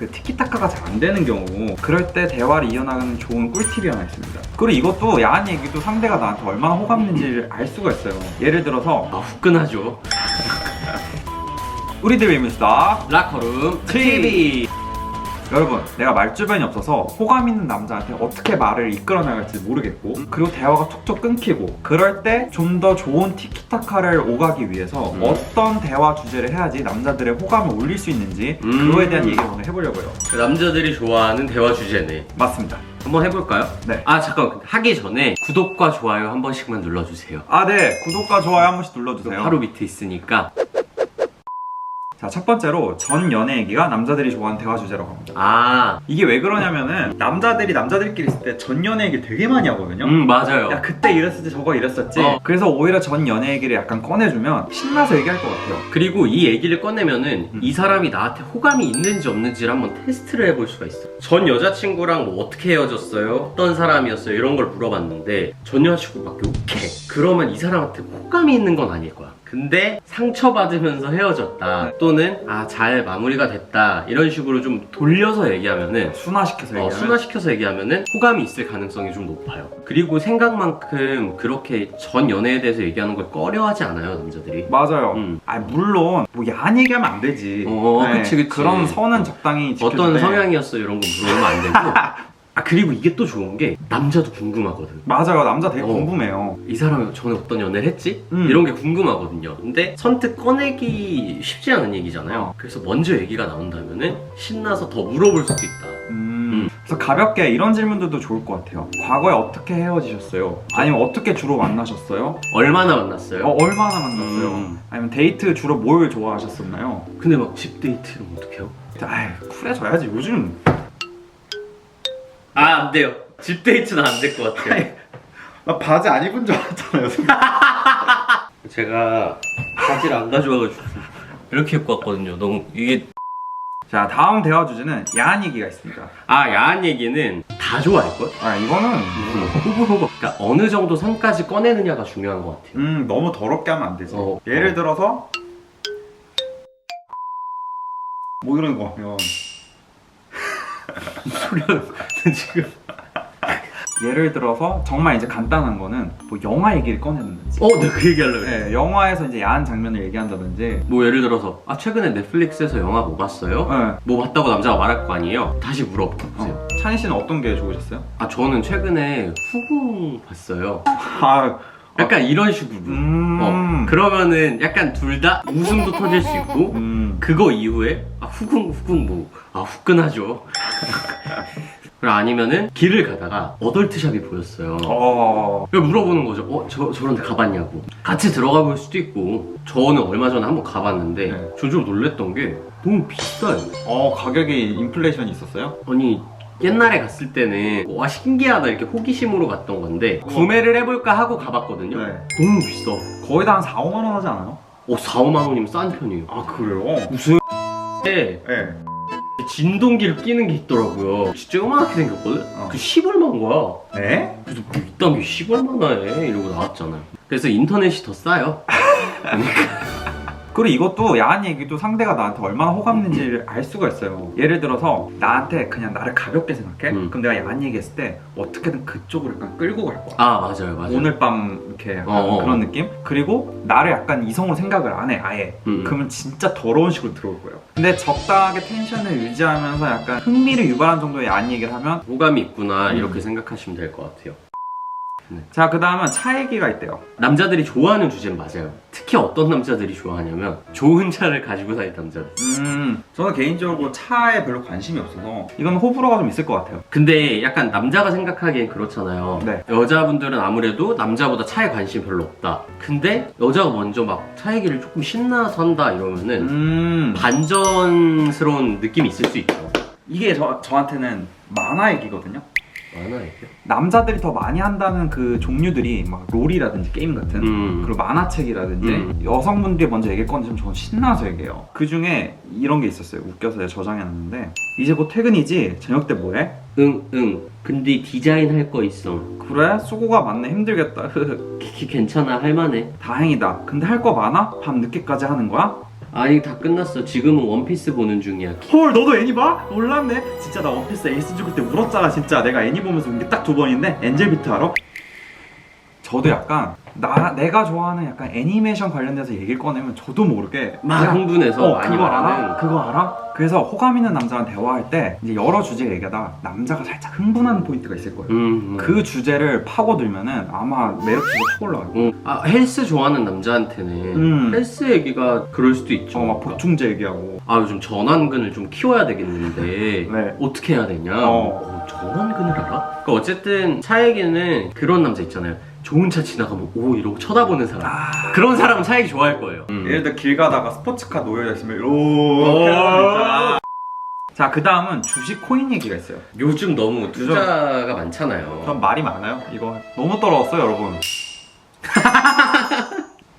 그 티키타카가 잘 안 되는 경우, 그럴 때 대화를 이어나가는 좋은 꿀팁이 하나 있습니다. 그리고 이것도 야한 얘기도 상대가 나한테 얼마나 호감인지를 알 수가 있어요. 예를 들어서 후끈하죠. 우리들의 미스터 라커룸 TV. 여러분, 내가 말주변이 없어서 호감 있는 남자한테 어떻게 말을 이끌어 나갈지 모르겠고, 그리고 대화가 툭툭 끊기고, 그럴 때 좀 더 좋은 티키타카를 오가기 위해서 어떤 대화 주제를 해야지 남자들의 호감을 올릴 수 있는지 그거에 대한 얘기를 오늘 해보려고요. 남자들이 좋아하는 대화 주제네. 맞습니다. 한번 해볼까요? 네. 아 잠깐, 하기 전에 구독과 좋아요 한 번씩만 눌러주세요. 아, 네. 구독과 좋아요 한 번씩 눌러주세요. 바로 밑에 있으니까. 자, 첫 번째로 전 연애 얘기가 남자들이 좋아하는 대화 주제라고 합니다. 아, 이게 왜 그러냐면은 남자들이 남자들끼리 있을 때 전 연애 얘기를 되게 많이 하거든요. 맞아요. 야, 그때 이랬었지, 저거 이랬었지. 그래서 오히려 전 연애 얘기를 약간 꺼내주면 신나서 얘기할 것 같아요. 그리고 이 얘기를 꺼내면은 이 사람이 나한테 호감이 있는지 없는지를 한번 테스트를 해볼 수가 있어요. 전 여자친구랑 뭐 어떻게 헤어졌어요? 어떤 사람이었어요? 이런 걸 물어봤는데 전 여자친구밖에 오케이. 그러면 이 사람한테 호감이 있는 건 아닐 거야. 근데 상처받으면서 헤어졌다, 또는 잘 마무리가 됐다, 이런 식으로 좀 돌려서 얘기하면은, 순화시켜서 얘기하면 순화시켜서 얘기하면은 호감이 있을 가능성이 좀 높아요. 그리고 생각만큼 그렇게 전 연애에 대해서 얘기하는 걸 꺼려하지 않아요, 남자들이. 맞아요. 물론 뭐 야한 얘기하면 안 되지. 그치. 그런 선은 적당히 지켜주되. 어떤 성향이었어 이런 거 물어보면 안 되고. 그리고 이게 또 좋은 게 남자도 궁금하거든. 맞아요. 남자 되게 궁금해요. 이 사람이 전에 어떤 연애를 했지? 이런 게 궁금하거든요. 근데 선뜻 꺼내기 쉽지 않은 얘기잖아요. 그래서 먼저 얘기가 나온다면은 신나서 더 물어볼 수도 있다. 그래서 가볍게 이런 질문들도 좋을 것 같아요. 과거에 어떻게 헤어지셨어요? 아니면 어떻게 주로 만나셨어요? 얼마나 만났어요? 얼마나 만났어요? 아니면 데이트 주로 뭘 좋아하셨었나요? 근데 막 집 데이트 이러면 어떡해요? 아이, 쿨해져야지. 요즘 안 돼요. 집 데이트는 안 될 것 같아요. 나 바지 안 입은 줄 알았잖아요. 제가 바지를 안 가져와가지고 이렇게 입고 왔거든요. 너무 이게. 자, 다음 대화 주제는 야한 얘기가 있습니다. 야한 얘기는 다 좋아할걸? 이거는 호불호가. 그러니까 어느 정도 선까지 꺼내느냐가 중요한 것 같아요. 너무 더럽게 하면 안 되지. 예를 들어서 뭐 이런 거 하면 무슨 소리 하는 거야 지금? 예를 들어서 정말 이제 간단한 거는 뭐 영화 얘기를 꺼내는지. 내가 그 얘기 하려고 그래. 네, 영화에서 이제 야한 장면을 얘기한다든지. 뭐 예를 들어서 최근에 넷플릭스에서 영화 뭐 봤어요? 네. 뭐 봤다고 남자가 말할 거 아니에요? 다시 물어보세요. 찬희 씨는 어떤 게 좋으셨어요? 저는 최근에 후궁 봤어요. 아, 약간 이런 식으로. 그러면은 약간 둘 다 웃음도 터질 수 있고, 그거 이후에 후궁 뭐 후끈하죠. 그리고 아니면은 길을 가다가 어덜트샵이 보였어요. 그래서 물어보는 거죠. 저런 데 가봤냐고. 같이 들어가 볼 수도 있고. 저는 얼마 전에 한번 가봤는데 전 좀 놀랬던 게 너무 비싸요. 가격이 인플레이션이 있었어요? 아니, 옛날에 갔을 때는 와 신기하다 이렇게 호기심으로 갔던 건데 구매를 해볼까 하고 가봤거든요. 너무 비싸. 거의 다 한 4, 5만 원 하지 않아요? 4, 5만 원이면 싼 편이에요. 그래요? 무슨 네. 진동기를 끼는 게 있더라고요. 진짜 요만하게 생겼거든? 그 10얼마인 거야. 네? 그래서 뭐 이딴 게 10얼마나 해? 이러고 나왔잖아요. 그래서 인터넷이 더 싸요. 그리고 이것도 야한 얘기도 상대가 나한테 얼마나 호감 있는지를 알 수가 있어요. 예를 들어서 나한테 그냥 나를 가볍게 생각해? 그럼 내가 야한 얘기 했을 때 어떻게든 그쪽으로 약간 끌고 갈 거야. 맞아요. 오늘 밤 이렇게 약간 그런 느낌? 그리고 나를 약간 이성으로 생각을 안 해, 아예. 그러면 진짜 더러운 식으로 들어올 거예요. 근데 적당하게 텐션을 유지하면서 약간 흥미를 유발한 정도의 야한 얘기를 하면 호감이 있구나 이렇게 생각하시면 될 것 같아요. 자, 그 다음은 차 얘기가 있대요. 남자들이 좋아하는 주제는 맞아요. 특히 어떤 남자들이 좋아하냐면 좋은 차를 가지고 다니는 남자들. 저는 개인적으로 차에 별로 관심이 없어서 이건 호불호가 좀 있을 것 같아요. 근데 약간 남자가 생각하기엔 그렇잖아요. 네. 여자분들은 아무래도 남자보다 차에 관심이 별로 없다. 근데 여자가 먼저 막 차 얘기를 조금 신나서 한다 이러면은 반전스러운 느낌이 있을 수 있죠. 이게 저한테는 만화 얘기거든요. 만화 얘기요? 남자들이 더 많이 한다는 그 종류들이 막 롤이라든지 게임 같은 그리고 만화책이라든지 여성분들이 먼저 얘기를 꺼내면 저는 신나서 얘기해요. 그 중에 이런 게 있었어요. 웃겨서 제가 저장해놨는데 이제 곧 퇴근이지? 저녁 때 뭐해? 응. 근데 디자인 할 거 있어. 그래? 수고가 많네. 힘들겠다. 키키 괜찮아 할만해. 다행이다. 근데 할 거 많아? 밤 늦게까지 하는 거야? 아니 다 끝났어. 지금은 원피스 보는 중이야. 헐, 너도 애니 봐? 몰랐네. 진짜 나 원피스 에이스 죽을 때 울었잖아. 진짜 내가 애니 보면서 운 게 딱 2번인데 엔젤 비트 알아? 저도 약간 내가 좋아하는 약간 애니메이션 관련돼서 얘기를 꺼내면 저도 모르게 막 그냥, 흥분해서 많이 그거 알아? 말하는. 그거 알아? 그래서 호감 있는 남자랑 대화할 때 이제 여러 주제 얘기하다 남자가 살짝 흥분하는 포인트가 있을 거예요. 그 주제를 파고들면은 아마 매력치가 확 올라가요. 아 헬스 좋아하는 남자한테는 헬스 얘기가 그럴 수도 있죠. 막 보충제 얘기하고. 아 요즘 전완근을 좀 키워야 되겠는데 네. 어떻게 해야 되냐? 전완근을 알아? 그러니까 어쨌든 차 얘기는 그런 남자 있잖아요. 좋은 차 지나가면 오 이러고 쳐다보는 사람. 그런 사람은 차 얘기 좋아할 거예요. 예를 들어 길 가다가 스포츠카 놓여져 있으면 이렇게 하는 사람 있잖아. 자, 그 다음은 주식 코인 얘기가 있어요. 요즘 너무 투자가 많잖아요. 전 말이 많아요. 이거 너무 떨어졌어요, 여러분.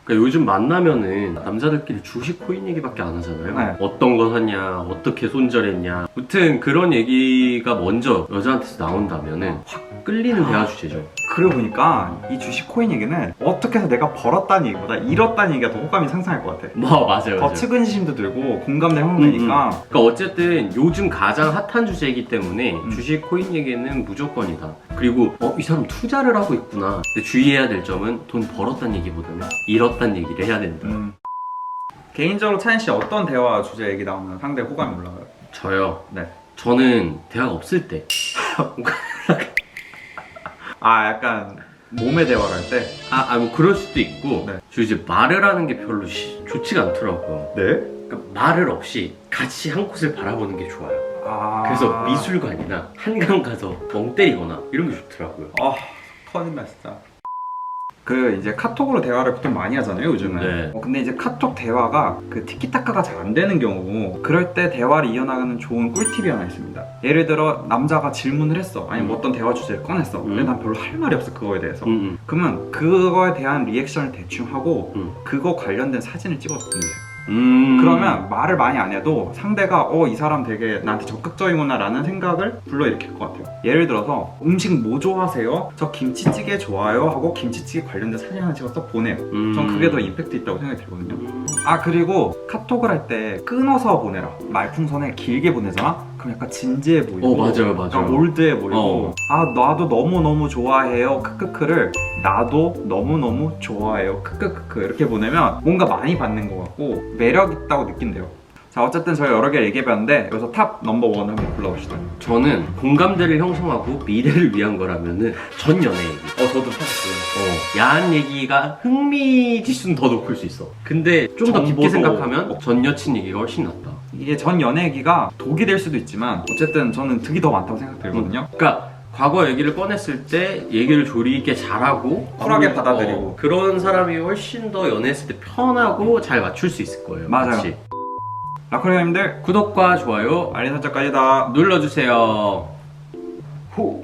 그러니까 요즘 만나면은 남자들끼리 주식 코인 얘기밖에 안 하잖아요. 네. 어떤 거 샀냐, 어떻게 손절했냐. 아무튼 그런 얘기가 먼저 여자한테서 나온다면은 확 끌리는 대화 주제죠. 그러고 보니까 이 주식 코인 얘기는 어떻게 해서 내가 벌었다는 얘기보다 잃었다는 얘기가 더 호감이 상승할 것 같아. 맞아요. 더 측은심도 들고 공감대 형성되니까. 그러니까 어쨌든 요즘 가장 핫한 주제이기 때문에 주식 코인 얘기는 무조건이다. 그리고 이 사람 투자를 하고 있구나. 근데 주의해야 될 점은 돈 벌었다는 얘기보다는 잃었다는 얘기를 해야 된다. 개인적으로 차인 씨 어떤 대화 주제 얘기 나오면 상대 호감이 올라가요? 저요? 네. 저는 대화가 없을 때. 아, 약간 몸의 대화를 할 때? 뭐 그럴 수도 있고. 네. 저 이제 말을 하는 게 별로 좋지가 않더라고요. 네? 그러니까 말을 없이 같이 한 곳을 바라보는 게 좋아요. 아. 그래서 미술관이나 한강 가서 멍 때리거나 이런 게 좋더라고요. 아, 터진다 진짜. 그 이제 카톡으로 대화를 보통 많이 하잖아요, 요즘은. 네. 근데 이제 카톡 대화가 그 티키타카가 잘 안 되는 경우고, 그럴 때 대화를 이어나가는 좋은 꿀팁이 하나 있습니다. 예를 들어 남자가 질문을 했어, 아니면 어떤 대화 주제를 꺼냈어. 근데 난 별로 할 말이 없어, 그거에 대해서. 그러면 그거에 대한 리액션을 대충 하고 그거 관련된 사진을 찍어서 보내세요. 그러면 말을 많이 안 해도 상대가 이 사람 되게 나한테 적극적이구나 라는 생각을 불러일으킬 것 같아요. 예를 들어서 음식 뭐 좋아하세요? 저 김치찌개 좋아요 하고 김치찌개 관련된 사진 하나 찍어서 보내요. 전 그게 더 임팩트 있다고 생각이 들거든요. 아, 그리고 카톡을 할 때 끊어서 보내라. 말풍선에 길게 보내잖아? 그럼 약간 진지해 보이고 맞아요. 약간 올드해 보이고 아, 나도 너무너무 좋아해요 크크크를 나도 너무너무 좋아해요 크크크크 이렇게 보내면 뭔가 많이 받는 것 같고 매력 있다고 느낀대요. 자, 어쨌든 저희 여러 개를 얘기해봤는데 여기서 탑 넘버 1 한번 불러봅시다. 저는 공감대를 형성하고 미래를 위한 거라면은 전 연애 얘기. 저도 사실 야한 얘기가 흥미 지수는 더 높을 수 있어. 근데 좀 더 깊게 정보도 생각하면 전 여친 얘기가 훨씬 낫다. 이게 전 연애 얘기가 독이 될 수도 있지만 어쨌든 저는 득이 더 많다고 생각들거든요. 그러니까 과거 얘기를 꺼냈을 때 얘기를 조리 있게 잘하고 쿨하게 받아들이고 그런 사람이 훨씬 더 연애했을 때 편하고 잘 맞출 수 있을 거예요. 맞아요. 같이. 라코리아님들 구독과 좋아요 알림 설정까지 다 눌러주세요. 후.